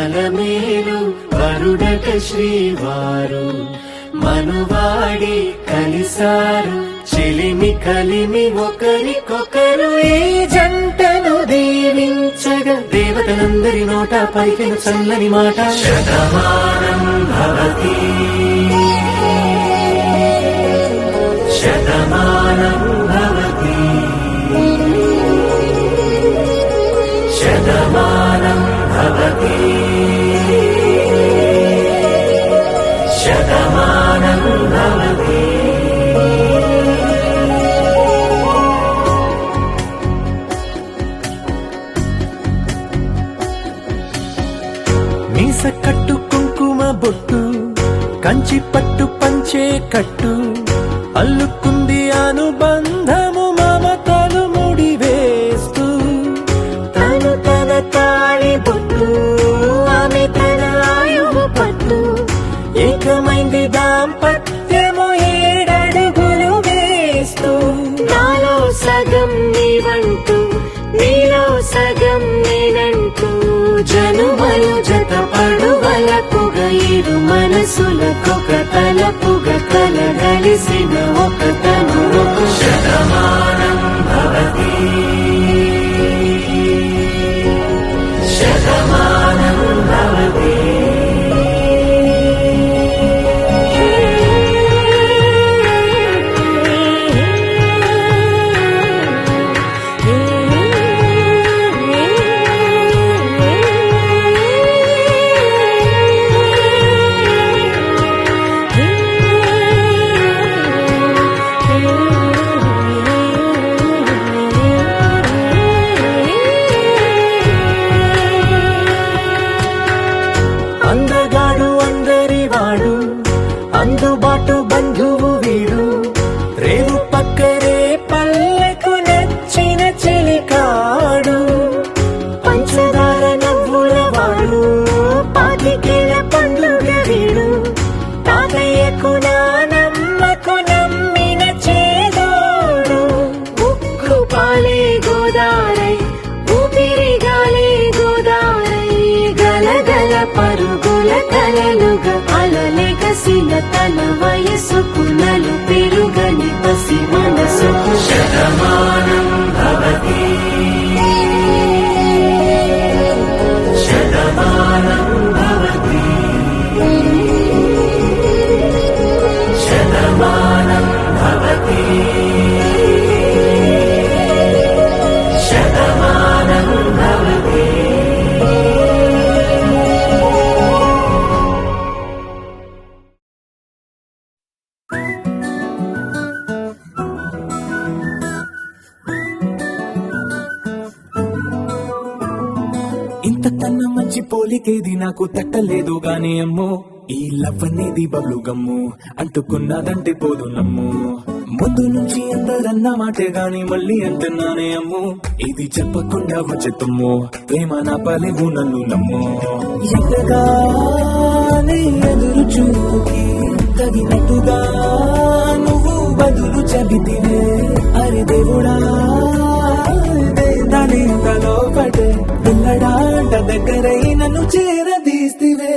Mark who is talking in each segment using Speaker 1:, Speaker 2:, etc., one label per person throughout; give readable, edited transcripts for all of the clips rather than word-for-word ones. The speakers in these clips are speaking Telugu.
Speaker 1: అలమేలు వరుడట శ్రీవారు మనువాడి కలిసారు చెలిమి కలిమి ఒకరికొకరు ఈ జంటను దీవించగా దేవతలందరి నోట పలికిన చల్లని మాట శతమానం భవతి శతమానం భవతి శతమానం భవతి శతమానం భవతి. మీస కట్టు కుంకుమ బొట్టు కంచి పట్టు పంచే కట్టు అల్లుకుంది అనుబంధము మమతలు ముడివేస్తూ తను తన తాళి బొట్టు ఆమె తన ఆయువు పట్టు ఏకమైంది దాంపత్యము 7 అడుగులు వేస్తూ నాలో సగం నీవంటూ నీలో సగం నేనంటూ జనుమలు జత పడువలపుగ 7 మనసులకొక తలపుగ కలగలిసిన ఒక తను ఒక శతమానం భవతి శతమానం భవతి. అందగాడు అందరివాడు అందుబాటు బంధువు వీడు రేవు పక్కరే పల్లెకు నచ్చిన చెలికాడు పంచదార నవ్వుల వాడు 25 పండుగ వీడు తాతయ్యకు నానమ్మకు నమ్మిన చేదోడు ఉక్కు పాలే గోదారై ఊపిరిగాలే గోదారై గలగల పరుగుల కలలుగా అలలెగసిన తన వయసుకు నలు పెరుగని పసి మనసుకు శతమానం భవతి శతమానం భవతి శతమానం భవతి శతమానం భవతి.
Speaker 2: ఇంత కన్నా మంచి పోలికేది నాకు తట్టలేదు గాని అమ్మో ఈ లవ్ అనేది బబ్లు గమ్ము అంటుకున్నదంటే పోదు నమ్ము ముందు నుంచి అందరన్న మాటే గాని మళ్ళీ అంటున్నానే అమ్ము ఇది చెప్పకుండా వచ్చే తుమ్ము ప్రేమ నా పలేవు నన్ను నమ్ము ఎంతగానే ఎదురు చూపుకి తగినట్టుగా నువ్వు బదులు చెబితివే అరే దేవుడా దాని తలో పడే పిల్లడాంట దగ్గరై నన్ను చేరదీస్తివే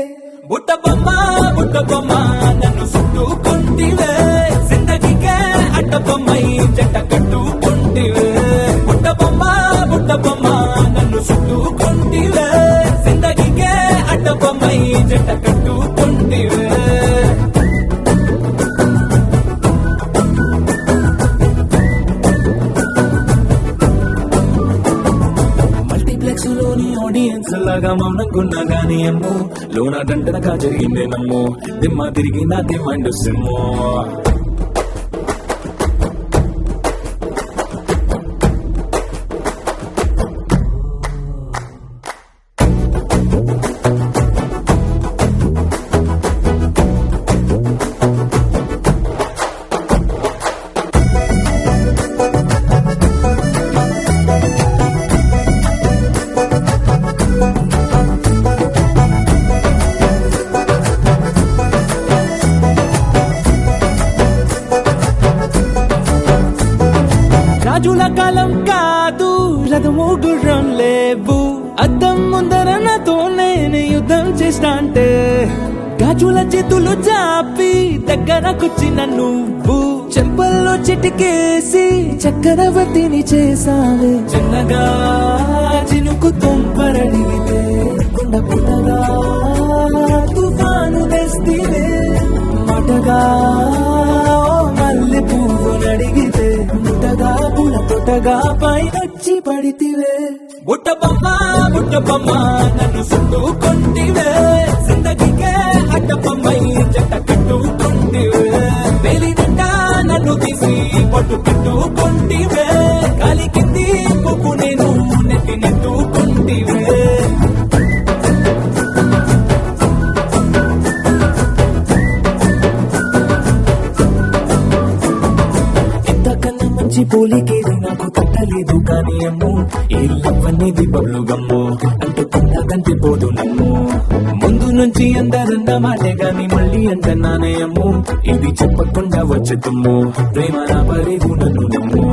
Speaker 2: బుట్ట బొమ్మ నన్ను చుట్టుకుంటివే జిందగీకే అట్ట బొమ్మై జంట కట్టుకుంటివే బుట్ట బొమ్మ నన్ను చుట్టుకుంటివే జిందగీకే అట్ట బొమ్మై జంట కట్టుకుంటివే. లోని ఆడియన్స్ లాగా మౌనంకున్నా గానీ అమ్మో లోన దంటనగా జరిగిందే నమ్మో దిమ్మ తిరిగి నా దిమ్మండు సిమ్మో రాజుల కాలం కాదు రథము గుర్రం లేవు అద్దం ముందర నాతోనే నేనే యుద్ధం చేస్తా అంటే గాజుల చేతులు చాపి దగ్గరకొచ్చిన నువ్వు చెంపల్లో చిటికేసి చక్రవర్తిని చేసావే చిన్నగా చినుకు తుంపరడిగితే కుండ పుట్టగా తుఫాను తెస్తివే మాటగా మల్లె పువ్వు నడిగితే ముట్టగా పుల తొట్టగా పైనొచ్చి పడితివే బుట్ట బొమ్మ నన్ను సుట్టుకొంటివే జిందగీకే అడ్డపమ్మై జట్ట కట్టుకొంటివే వేలిదండ నన్ను తీసి పట్టు కట్టుకొంటివే గాలి కింది పువ్వు నేను నెట్టి నెట్టుకొంటివే ఇంతకన్నా మంచి పోలికేది నాకు తట్టలేదు కానీ అమ్ము ఈ లవ్ అనేది బబ్లు గమ్ము అంటుకున్నదంటే పోదు నమ్ము ముందు నుంచి అందరన్న మాటే గాని మళ్ళీ అంటున్నానే అమ్ము ఇది చెప్పకుండా వచ్చే తుమ్ము ప్రేమ నా పరేగు నన్ను నమ్ము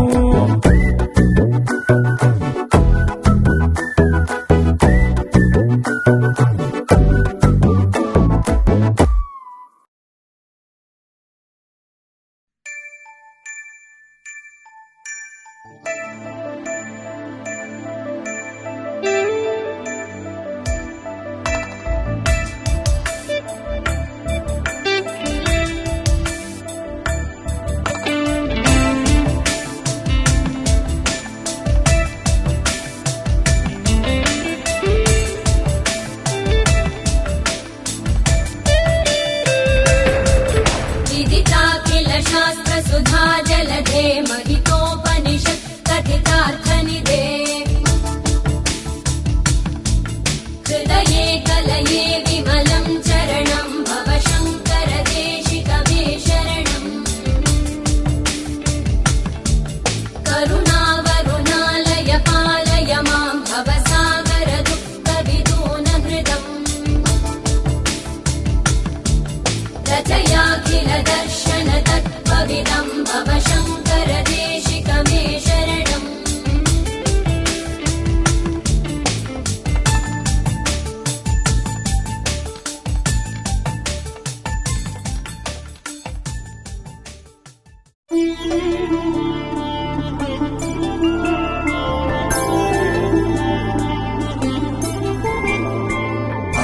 Speaker 3: सुधा जलधे महितोपनिषत् कथितार्थनिधे हृदये कलये विमलं चरणं भव शङ्कर देशिकमे शरणम् करुणावरुणालय पालय मां भवसागर दुःखविदूनहृदम् रचयाखिल दर्शन तत्त्वविदं भव शङ्कर देशिकमे शरणम्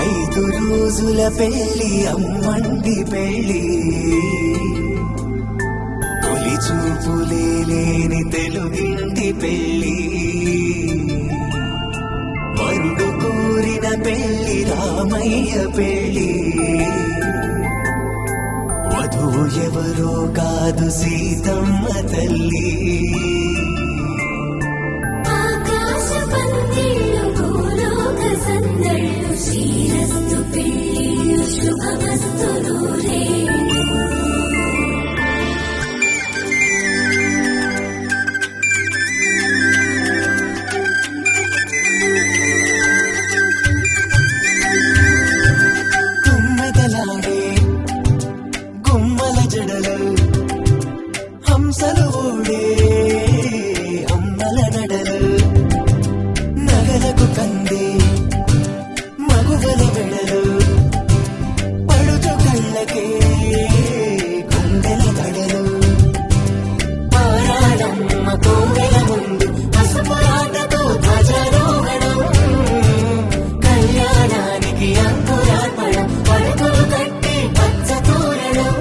Speaker 1: ఐదు రోజుల పెళ్లి అమ్మండి పెళ్లి తొలి చూపులే లేని తెలుగింటి పెళ్లి వరుడు కోరిన పెళ్లి రామయ్య పెళ్లి వధువు ఎవరో కాదు సీతమ్మ తల్లి
Speaker 3: ఆకాశ పందిళ్ళు భూలోక సందళ్ళు శ్రీరస్తు పెళ్ళిళ్ళు శుభమస్తు నూరే
Speaker 1: గుమ్మెదలాడే గుమ్మల జడలు హంసలు ఊడే అమ్మల నడలు నగలకు కందే మగువల మెడలు పడుచు కళ్ళకే గుండెల దడలు పారాడమ్మ కోవెల ముందు పసుపురాటతో ధ్వజారోహణం కళ్యాణానికి అంకురార్పణం పలుకులు కట్టి పచ్చ తోరణం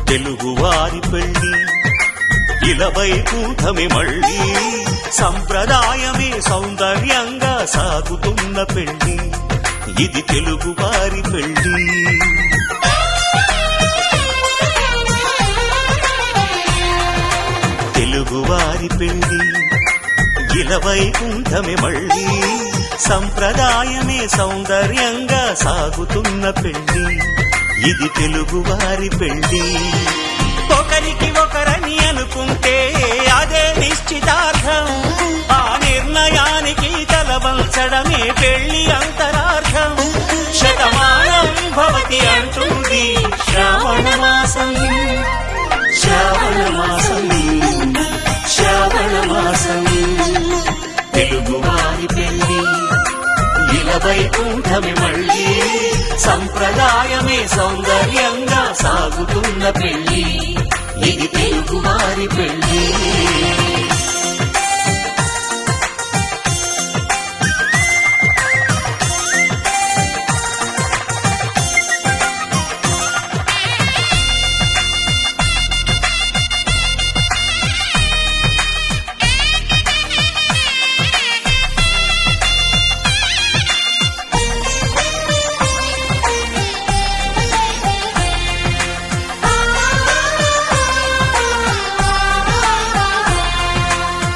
Speaker 4: తెలుగువారి పెళ్లి ఇలవైకూఠమి మళ్ళీ సంప్రదాయమే సౌందర్యంగా సాగుతున్న పెళ్లి ఇది తెలుగువారి పెళ్లి తెలుగు తెలుగువారి పెళ్లి ఇలవైకుంఠమే మళ్ళీ సంప్రదాయమే సౌందర్యంగా సాగుతున్న పెళ్లి ఇది తెలుగువారి పెళ్లి ఒకరికి ఒకరని అనుకుంటే అదే నిశ్చితార్థం ఆ నిర్ణయానికి తలవంచడమే పెళ్లి అంతరార్థం శతమానం భవతి అంటుంది శ్రావణ మాసం శ్రావణ మాసం శ్రావణ మాసం తెలుగువారి పెళ్లి ఇలవైకుంఠమే మళ్ళీ సంప్రదాయమే సౌందర్యంగా సాగుతున్న పెళ్లి ఇది తెలుగువారి పెళ్లి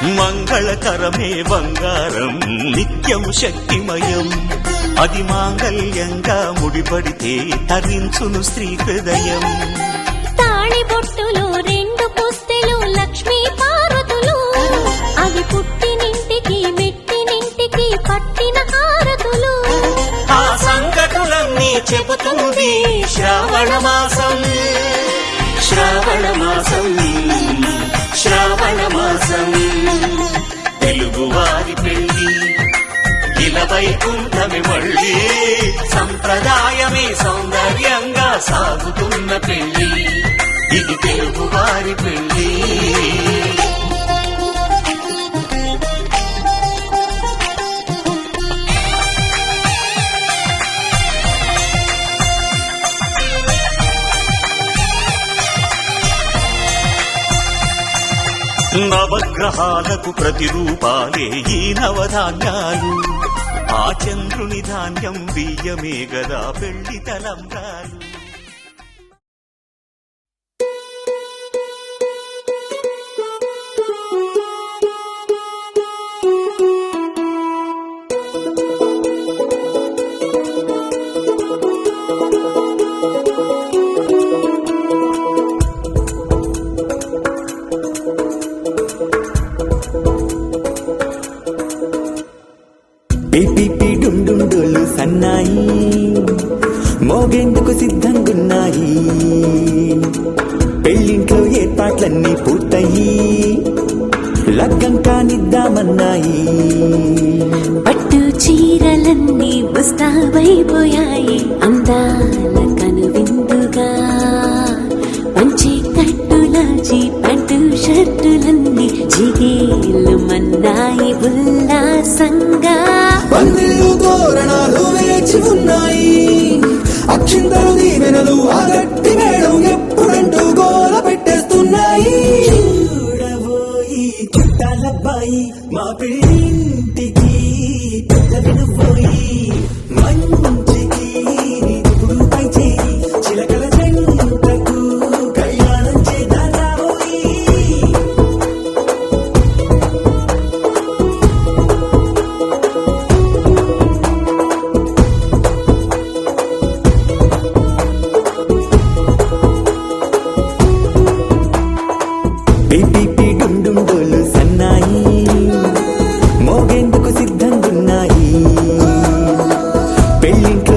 Speaker 4: మంగళకరమే బంగారం నిత్యం శక్తిమయం అది మాంగళ్యంగా ముడిపడితే తరించును స్త్రీ హృదయం
Speaker 3: తాళి బొట్టులు రెండు పుస్తెలు లక్ష్మీ పార్వతులు అవి పుట్టినింటికి మెట్టినింటికి పట్టిన హారతులు
Speaker 4: ఆ సంగతులన్నీ చెబుతుంది శ్రావణ మాసం శ్రావణ మాసం శ్రావణ మాసం తెలుగువారి పెళ్లి ఇలవైకుంఠమే మళ్ళీ సంప్రదాయమే సౌందర్యంగా సాగుతున్న పెళ్లి ఇది తెలుగువారి పెళ్లి నవగ్రహాలకు ప్రతిరూపాలే ఈ నవధాన్యాలు ఆ చంద్రుని ధాన్యం బియ్యమే గదా పెళ్లి తలంబ్రాలు
Speaker 2: పిపి డుండుండులు సన్నాయి మోగేందుకు సిద్ధంగున్నాయి పెళ్ళింట్లో ఏర్పాట్లన్నీ పూర్తయి లగ్గం కానిద్దామన్నాయి
Speaker 3: పట్టు చీరలన్నీ ముస్తాబైపోయాయి అందాల కనువిందుగా పంచి కట్టులాచి పంటు షర్టులన్నీ జిగేలు మన్నాయి ఉల్లాసంగా
Speaker 2: పందిళ్ళు తోరణాలు వేచి ఉన్నాయి అక్షింతలు దీవెనలు ఆ గట్టి మేడం ఎప్పుడంటూ గోల పెట్టేస్తున్నాయి చూడబోయి చుట్టాలబ్బాయి మా పెళ్ళింటికి పెద్ద వినుపోయి మంచికి ఇప్పుడు పై చేయి చిలకల చెంతకు కళ్యాణం చేద్దారాబోయి పిపి డుండుండులు సన్నాయి మోగేందుకు సిద్ధంగున్నాయి పెళ్ళింట్లో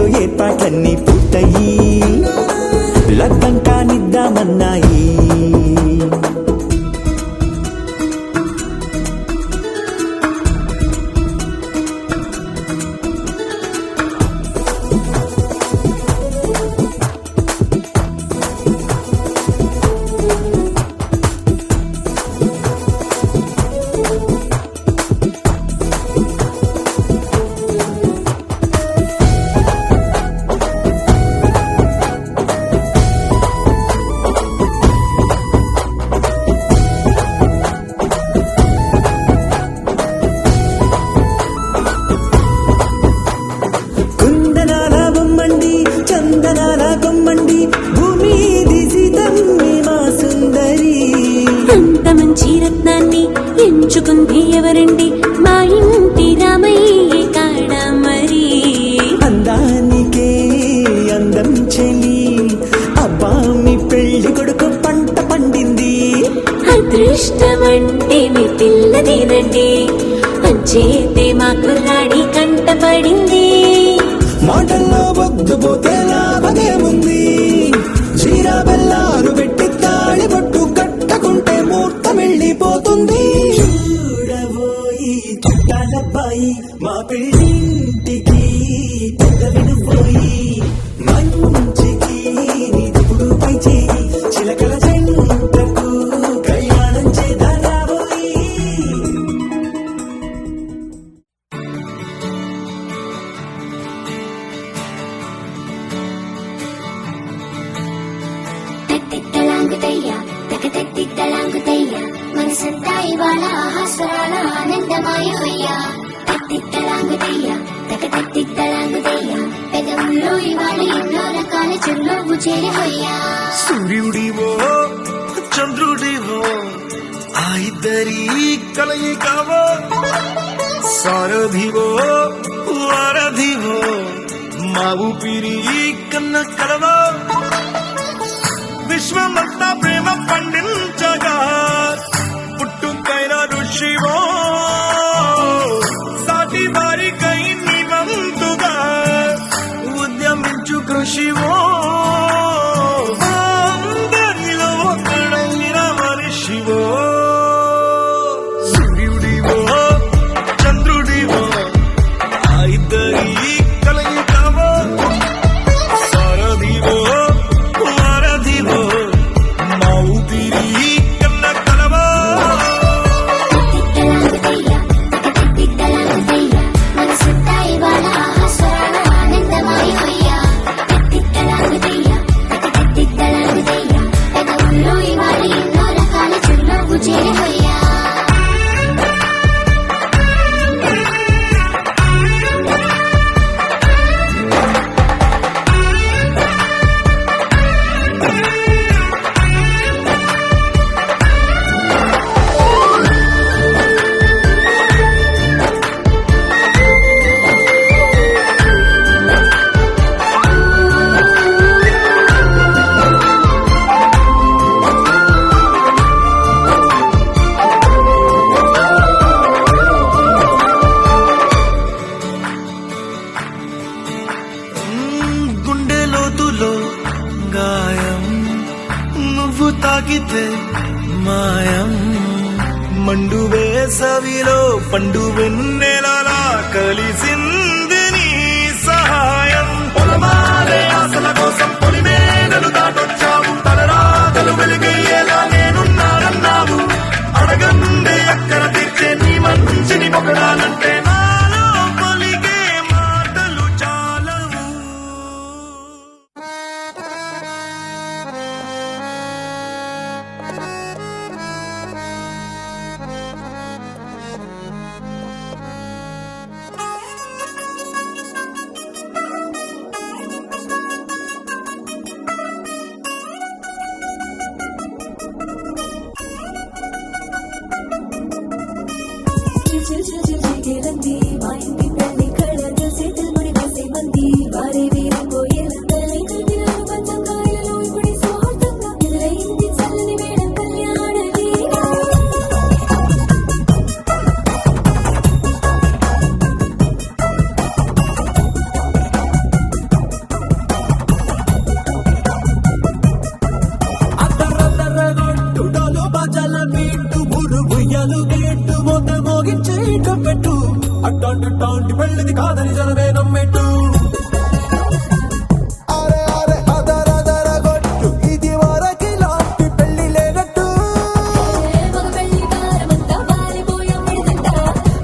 Speaker 3: చేతే మా కుర్రాడి కంటపడింది.
Speaker 2: మాటల్లో బొద్దుపోతే లాభమేముంది, చీరా బెల్లారు పెట్టి తాళి పట్టు కట్టకుంటే ముహూర్తం వెళ్ళిపోతుంది. చూడబోయి చుట్టాలబ్బాయి మా పెళ్ళింటికి పెద్దవిను పోయి, మంచికి నీతుడు పై చేయి చిలకల చెంటకు కళ్యాణం చేదారాబోయి.
Speaker 5: తిట్టలాంగుతయ్యా తిట్టలాంగుతయ్యా మనసంతా ఇవాళ ఆహాస్వరాల ఆనందమాయమయ్యా. తిట్టలాంగుతయ్యా తిట్టలాంగుతయ్యా పెదవుల్లో ఇవాళ ఎన్నో రకాల చెల్లోపు చేరిపోయా.
Speaker 6: సూర్యుడివో చంద్రుడివో ఆ ఇద్దరి కలయికవో, సారథివో వారధివో మా ఊపిరి కన్న కలవో. విశ్వమంతా ప్రేమ పండించగా పుట్టుకైన ఋషివో, సాటి వారికై నివంతుగా ఉద్యమించు కృషివో. అందరిలో ఒకడైన మనిషివో, సూర్యుడివో చంద్రుడివో ఆ ఇద్దరి కలయికవో, సారథివో వారధివో మా ఊపిరి కన్న కలవో.
Speaker 5: తిట్టలాంగుతయ్యా తిట్టలాంగుతయ్యా మనసంతా ఇవాళ ఆహాస్వరాల ఆనందమాయమయ్యా. తిట్టలాంగుతయ్యా తిట్టలాంగుతయ్యా పెదవుల్లో ఇవాళ ఎన్నో రకాల చెల్లోపు చేరిపోయా.
Speaker 6: గుండె లోతులో గాయం నువ్వు తాకితే మాయం, మండు వేసవిలో పండు వెన్నెలలా కలిసింది నీ సహాయం. పొలమారే ఆశల కోసం పొలిమేనలు దాటొచ్చావు, తలరాతలు వెలుగయ్యేలా నేనున్నానన్నావు. అడగందే అక్కర తీర్చే నీ మంచిని పొగడాలంటే నాలో పలికే మాటలు చాలవు.
Speaker 2: అద్దరద్దరగొట్టుడలు బజల బీటు బురుబుయ్యలు గేటు మొద మోగించేట పెట్టు, అట్టాంటి టాంటి పెళ్ళిది కాదని జనమే నమ్మెట్టు. అరే అరే అదరదరగొట్టు ఇది వరకి లాంటి పెళ్లి లేనట్టు.
Speaker 3: మగ పెళ్లి వారమంతా వాలిపోయామిడిదంట,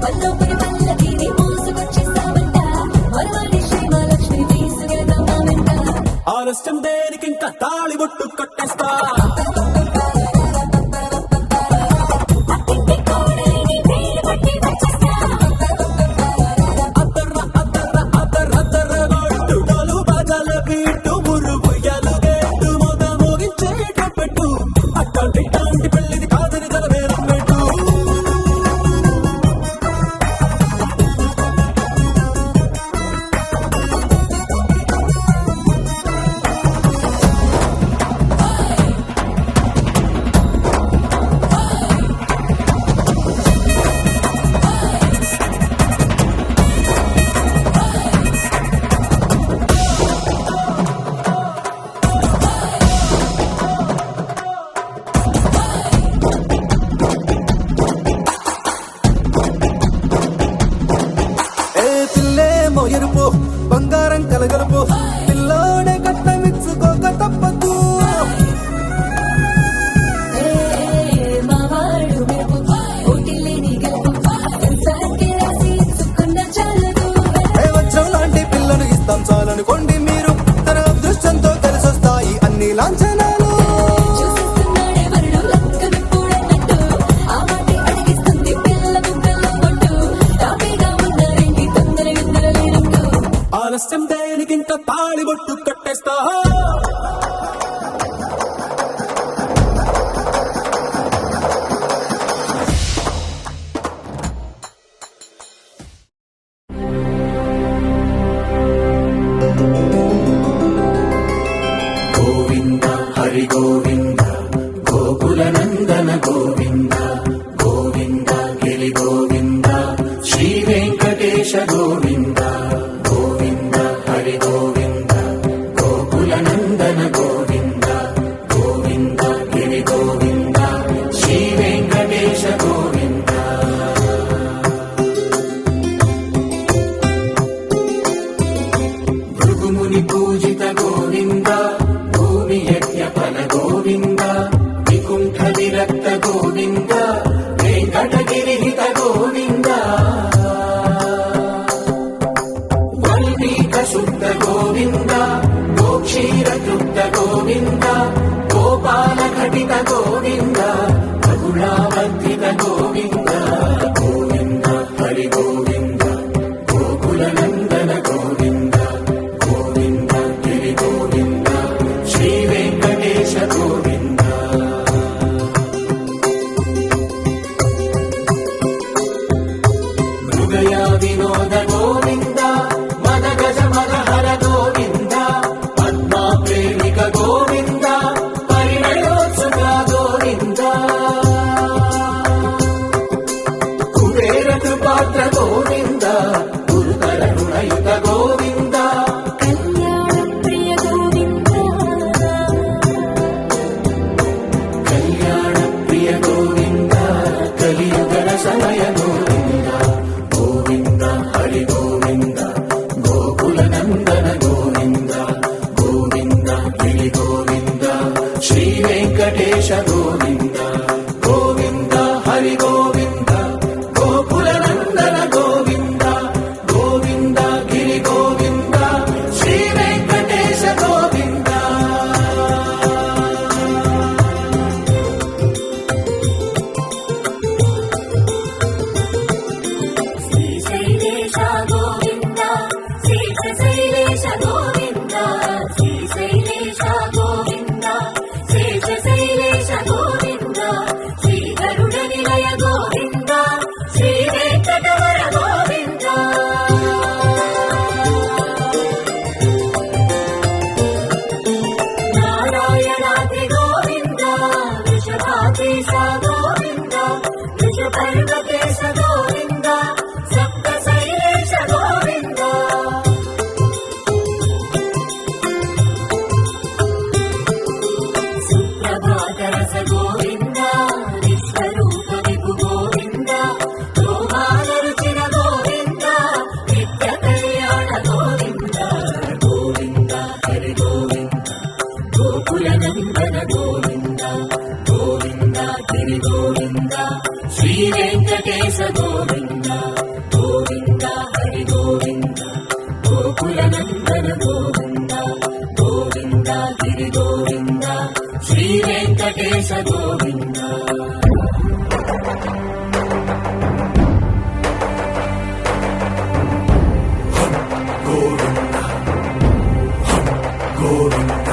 Speaker 3: వల్లపురి వల్లకిని మోసుకొచ్చేస్తామంట, వరవాడి శ్రీమహాలక్ష్మి తీసుకెళ్దామా వెంట.
Speaker 2: ఆలస్యం దేనికింకా తాళి బొట్టు కట్టేస్తా.
Speaker 3: అత్తింటి కోడలిని వేలు పట్టి వచ్చేస్తా.
Speaker 2: అద్దరద్దరగొట్టుడలు బజల బీటు బురుబుయ్యలు గేటు మొద మోగించేట పెట్టు, అట్టాంటి టాంటి పెళ్ళిది కాదని జనమే నమ్మెట్టు.
Speaker 6: ఎరుపు బంగారం కలగలుపు పిల్లోడే కట్టమిచ్చుకోక తప్పదు
Speaker 3: మావాడు మెరుపు ఓటిల్లేని గెలుపు కన్సాకే రాసి చుక్కున్న చాలదు
Speaker 6: వజ్రం లాంటి పిల్లను ఇస్తాం చాలనుకోండి మీరు తన అదృష్టంతో కలిసొస్తాయి అన్ని లాంఛనాలు
Speaker 3: చూసేస్తున్నాడే వరుడు లక్కనప్పుడన్నట్టు ఆ మాటే అడిగిస్తుంది పిల్ల బుగ్గల్లో కొట్టు తాపీగా ఉన్నారేంటి తొందర లేనట్టు
Speaker 2: ఆలస్యం దేనికింత తాళిబొట్టు కట్టేస్తా గోవింద హరి గోవింద గోకుల నందన గోవింద గోవింద గిరి గోవింద శ్రీ వెంకటేశ గోవింద గోవింద హరి గోవింద గోకుల నందన గోవింద గోవింద గిరి గోవింద శ్రీ వెంకటేశ గోవింద భృగుముని పూజిత గోవింద భూమి యజ్ఞ ఫల గోవింద వికుంఠ విరక్త గోవింద వెంకటగిరిహిత గోవింద వల్మీక శుద్ధ గోవింద గోక్షీర తృప్త గోవింద గోపాల ఘటిత గోవింద బహుళావర్ధిత గోవింద గోవింద హరి గోవింద గోకుల నందన గోవింద గోవింద గిరి గోవింద శ్రీ వెంకటేశ గోవింద మృగయ వినోద గోవింద మద గజ మదహర గోవింద పద్మా ప్రేమిక గోవింద పరిణయోత్సుక గోవింద కుబేర కృపాత్ర గోవింద గురుతర రుణయుత గోవింద
Speaker 3: కళ్యాణ ప్రియ గోవింద
Speaker 2: కళ్యాణ ప్రియ గోవింద కలియుగ సమయ గోవింద గోవింద హరి గోవింద గోకుల నందన గోవింద గోవింద గిరి గోవింద శ్రీ వెంకటేశ గోవింద గోవింద హరి గోవింద గోకుల నందన గోవింద గోవింద గిరి గోవింద శ్రీ వెంకటేశ గోవింద
Speaker 3: శ్రీశైలేశ గోవింద శేషశైలేశ గోవింద శ్రీశైలేశ గోవింద శేషశైలేశ గోవింద శ్రీ గరుడ నిలయ గోవింద శ్రీ వెంకటవర గోవింద నారాయణాద్రి గోవింద వృషభాద్రీశ గోవింద వృషపర్వతేశ గోవింద సప్త శైలేశ గోవింద సుప్రభాతరస గోవింద విశ్వరూప విభు గోవింద గోమాల రుచిన గోవింద నిత్య కళ్యాణ గోవింద గోవింద హరి గోవింద గోకుల నందన గోవింద గోవింద గిరి గోవింద శ్రీ వెంకటేశ గోవింద గోవింద హరి గోవింద గోకుల నందన గోవింద గోవింద గిరి గోవింద శ్రీ వెంకటేశ గోవింద
Speaker 6: గోవింద గోవింద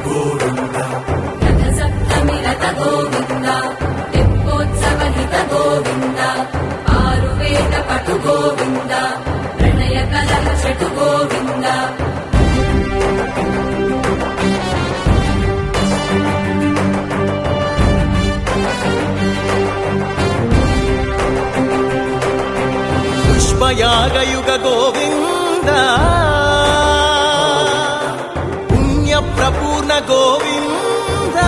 Speaker 6: గోవింద
Speaker 3: రథ సప్తమి రథ గోవింద తెప్పోత్సవహిత గోవింద ఆరువేద పటు గోవింద ప్రణయ కలహ షటు గోవింద
Speaker 6: పుష్పయాగయుగ గోవింద పుణ్య ప్రపూర్ణ గోవింద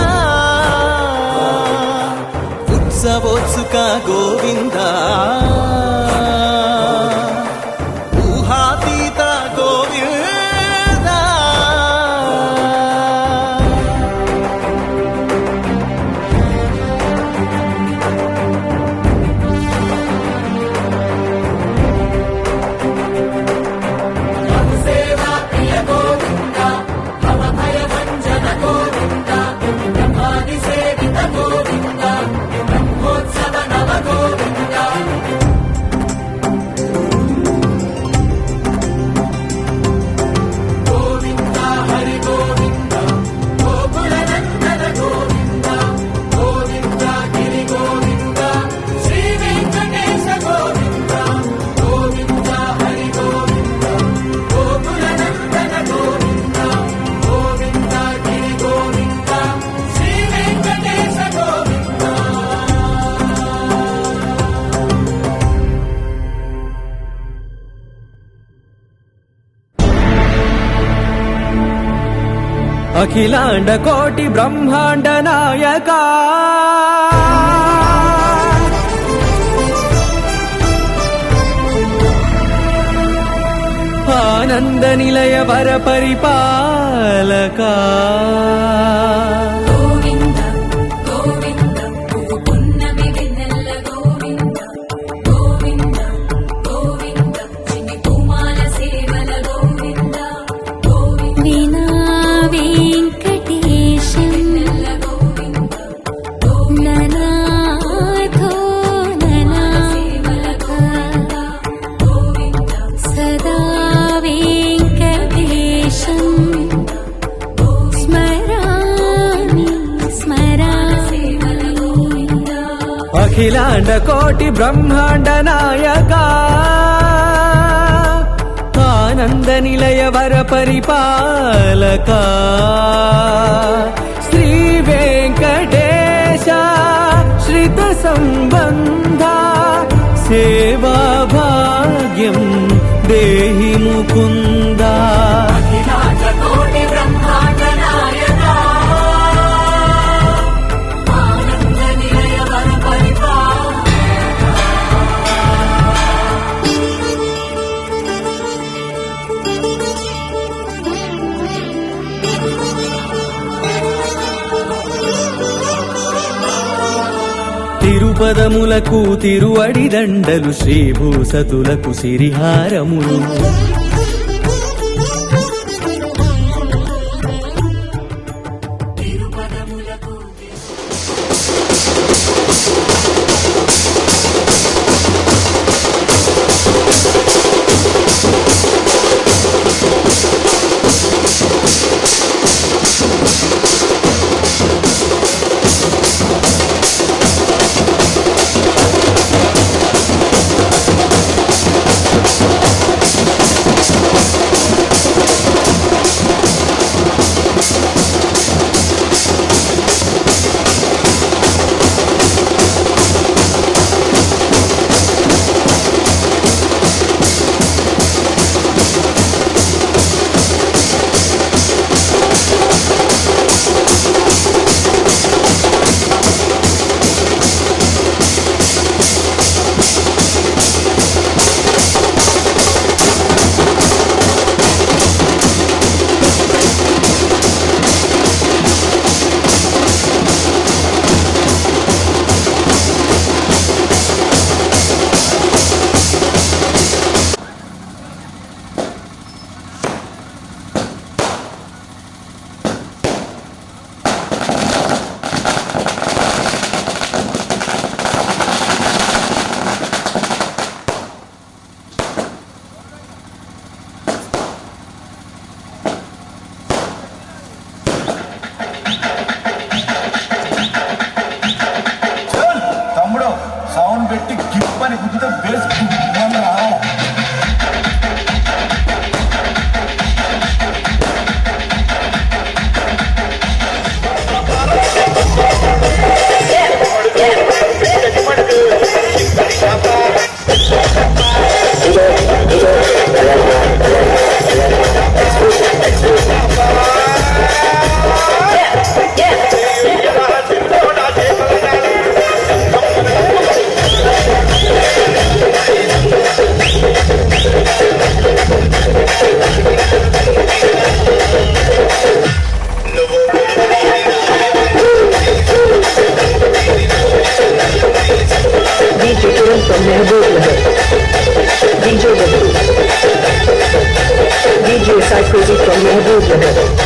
Speaker 7: ఓత్సవోత్సుక గోవింద ఊహాతీత గోవింద అఖిలాండ కోటి బ్రహ్మాండ నాయక ఆనంద నిలయ వర పరిపాలక
Speaker 3: గోవింద గోవింద పువ్వు పున్నమి వెన్నెల గోవింద గోవింద గోవింద చిన్ని పూమాల సేవల గోవింద గోవింద
Speaker 5: వినా వెంకటేశం
Speaker 3: వెన్నెల గోవింద
Speaker 5: ననాథో ననా
Speaker 3: సేవల గోవింద గోవింద
Speaker 5: సదా వెంకటేశం స్మరామి స్మరామి
Speaker 3: సేవల గోవింద
Speaker 7: అఖిలాండ కోటి బ్రహ్మాండ నాయక ఆనంద నిలయ వర పరిపాలక శ్రీ వెంకటేశ శ్రిత సంబంధ సేవా భాగ్యం దేహి ముకుంద
Speaker 3: కోటి బ్రహ్మాండ నాయక ఆనంద నిలయ వర పరిపాలక
Speaker 7: తిరుపదములకు తిరువడి దండలు శ్రీభూసతులకు సిరిహారములు
Speaker 6: తమ్ముడు సౌండ్ పెట్టి గిప్పని గుద్దితే బేస్ రావాలి
Speaker 8: Kiran from Mehboob Nagar. DJ Babu. DJ Saikoti from Mehboob Nagar.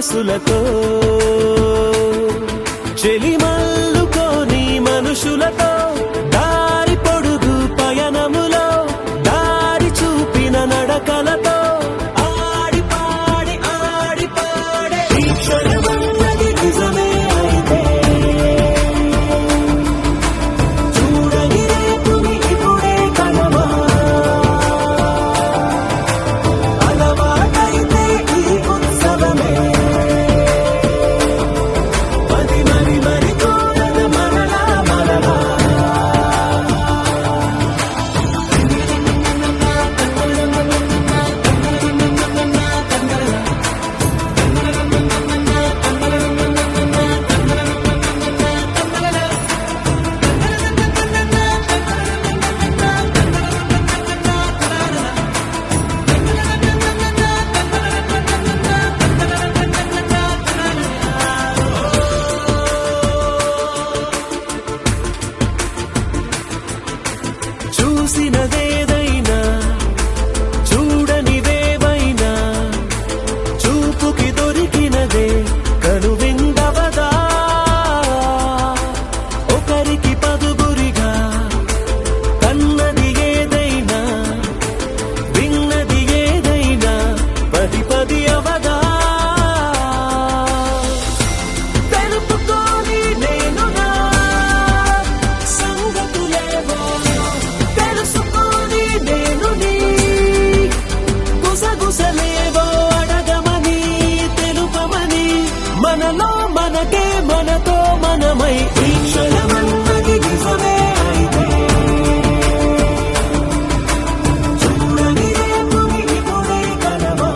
Speaker 7: మనసులతో చెలిమల్లుకోని మనుషులతో దారి పొడుగు పయనములో చూసినదేదైనా చూడనివేవైనా చూపుకి దొరికినదే కనువిందవదా ఒకరికి పదుగురిగా కన్నది ఏదైనా విన్నది ఏదైనా పది పది అవదా తెలుపుకోని నేను నా సంగతులేవో తెలుసుకొని నేను నీ గుసగుసలేవో అడగమని తెలుపమని మనలో మనకే మనతో మనమై ఈ క్షణమన్నది నిజమే అయితే చూడని రేపు ఇప్పుడే కలవా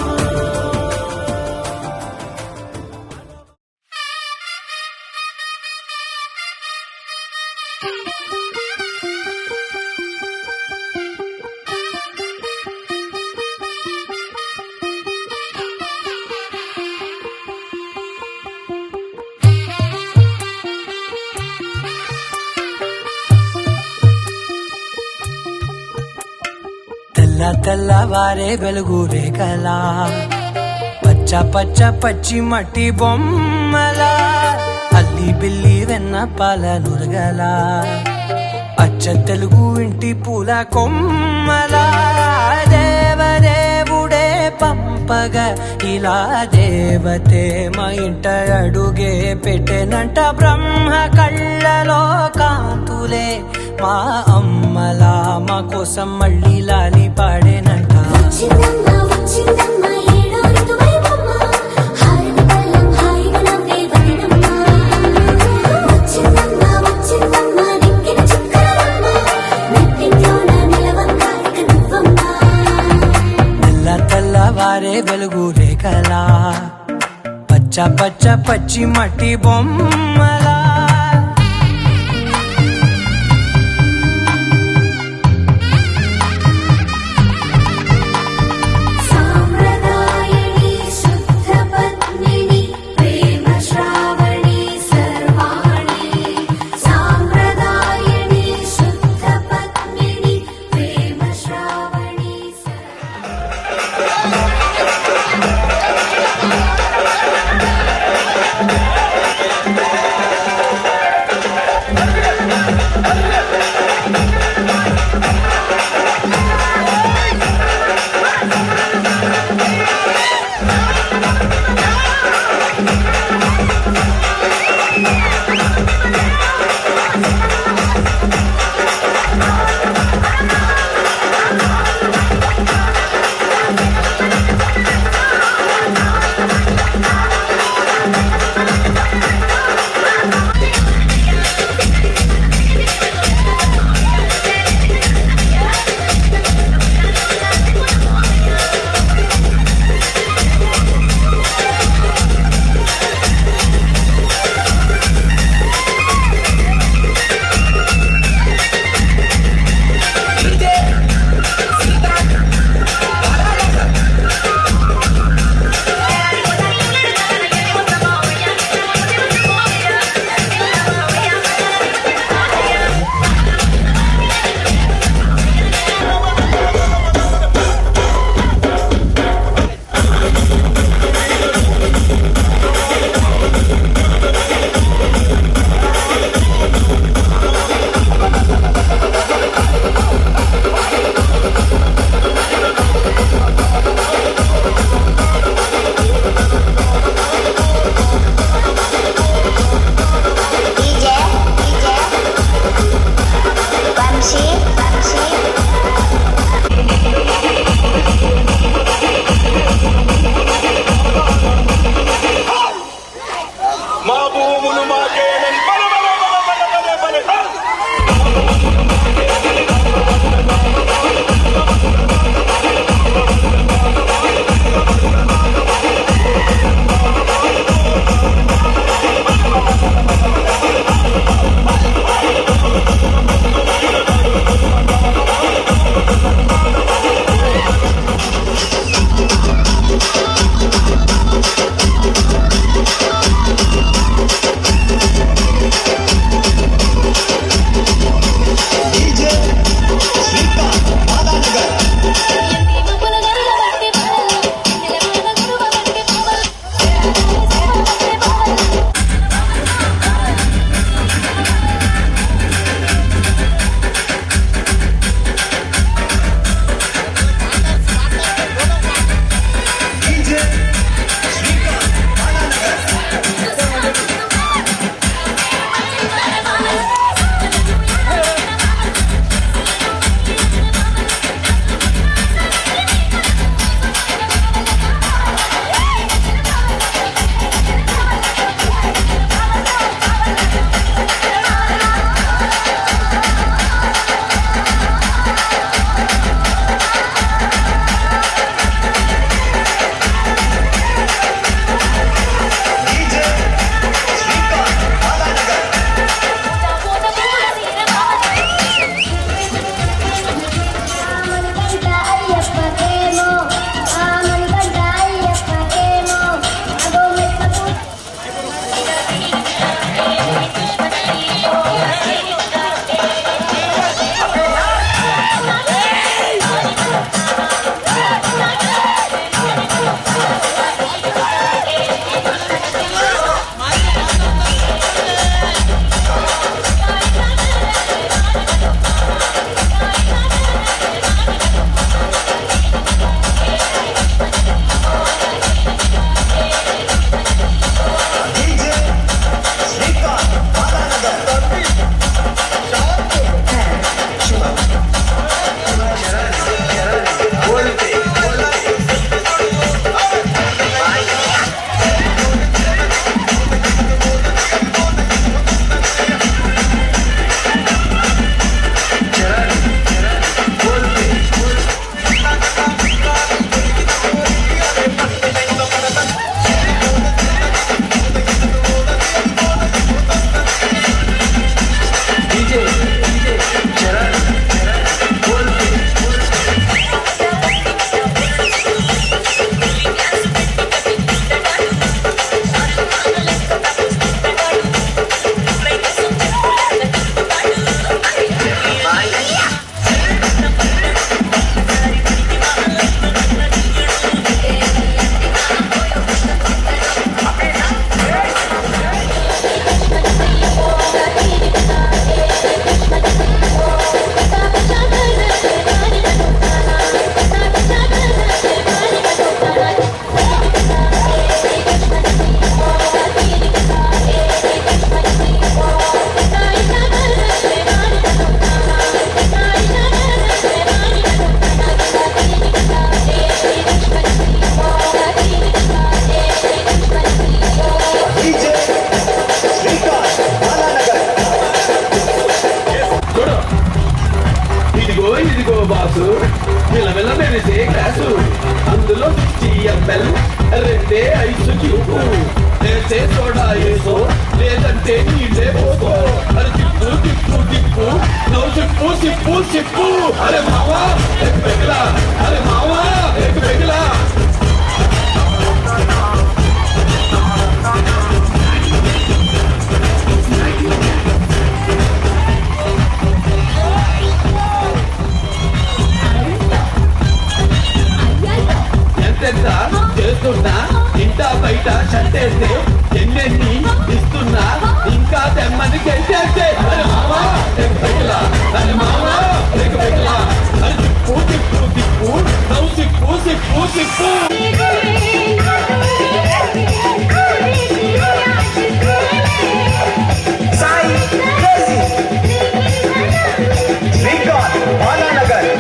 Speaker 7: తెల్లవారే వెలుగు రేఖలా పచ్చ పచ్చ పచ్చి మట్టి బొమ్మలా అల్లి బిల్లి వెన్న పాల నురగలా అచ్చ తెలుగు ఇంటి పూల కొమ్మలా దేవదేవుడే పంపగా ఇలా దేవతే మా ఇంట అడుగే పెట్టెనంట బ్రహ్మ కళ్ళలో కాంతులే మా అమ్మలా మా కోసం మళ్ళీ లాలి పాడేనంట
Speaker 3: వచ్చిందమ్మ వచ్చిందమ్మ ఏడో ఋతువైవమ్మ హారతి పళ్ళం హాయిగా నవ్వే వదినమ్మ వచ్చిందమ్మ వచ్చిందమ్మ నెక్కిన చుక్కలమ్మ నెట్టింట్లోన నిలవంగా ఇక నువ్వమ్మ
Speaker 7: తెల్లవారే వెలుగు రేఖలా పచ్చ పచ్చ పచ్చి మట్టి బొమ్మలా
Speaker 3: సాంప్రదాయని శుద్ధ పద్మిని ప్రేమ శ్రావణి సర్వాణి సాంప్రదాయని శుద్ధ పద్మిని ప్రేమ శ్రావణి
Speaker 6: ఆ
Speaker 2: ఇదిగో బాసు విలవిల మెరిసే గ్లాసు అందులో 60 ml రెండే ఐసు క్యూబు లేసే సోడా వేసో లేదంటే నీళ్ళే పోసో అరే తిప్పు తిప్పు తిప్పు నవ్వు సిప్పు సిప్పు సిప్పు అరే మావా ఎక్ పెగలా అరే మావా ఎక్ పెగలా ఎంతెంత చేస్తున్నా ఇంటా బయట షట్టేస్తే ఎన్నెన్ని ఇస్తున్నా ఇంకా తెమ్మని గెలిచేస్తే అరే మావా ఎక్ పెగలా అరే మావా ఎక్ పెగలా అరే తిప్పు తిప్పు తిప్పు నవ్వు sip sip sip
Speaker 8: Sai crazy record Balanagar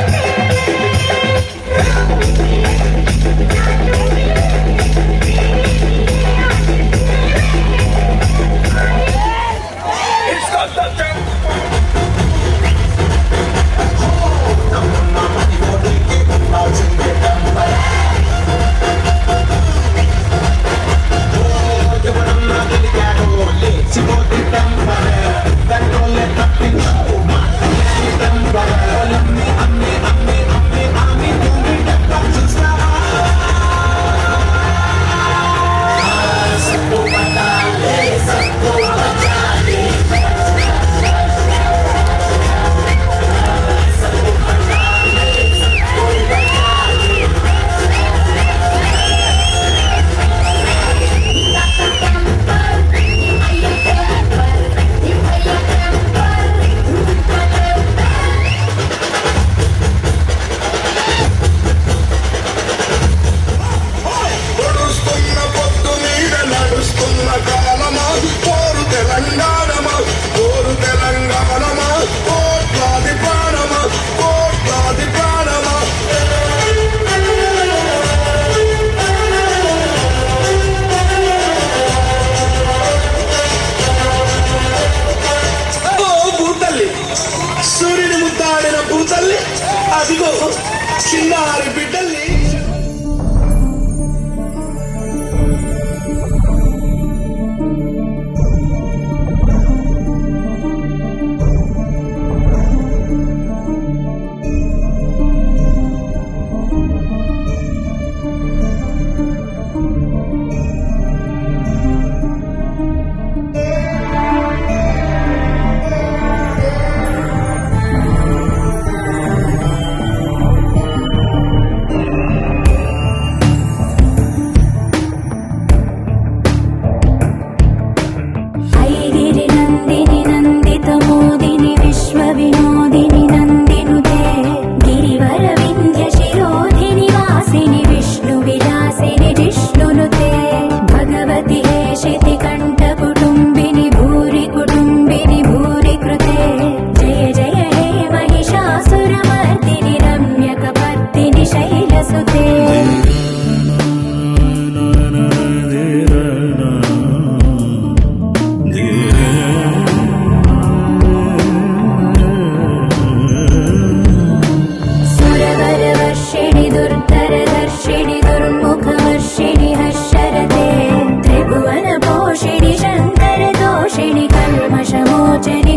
Speaker 6: సూర్యుని ముద్దాడిన భూతల్లి అదిగో చిన్నారి బిడ్డల్ని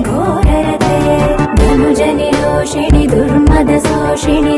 Speaker 5: ఘోరరతే ధనుజని రోషిణి దుర్మద శోషిణి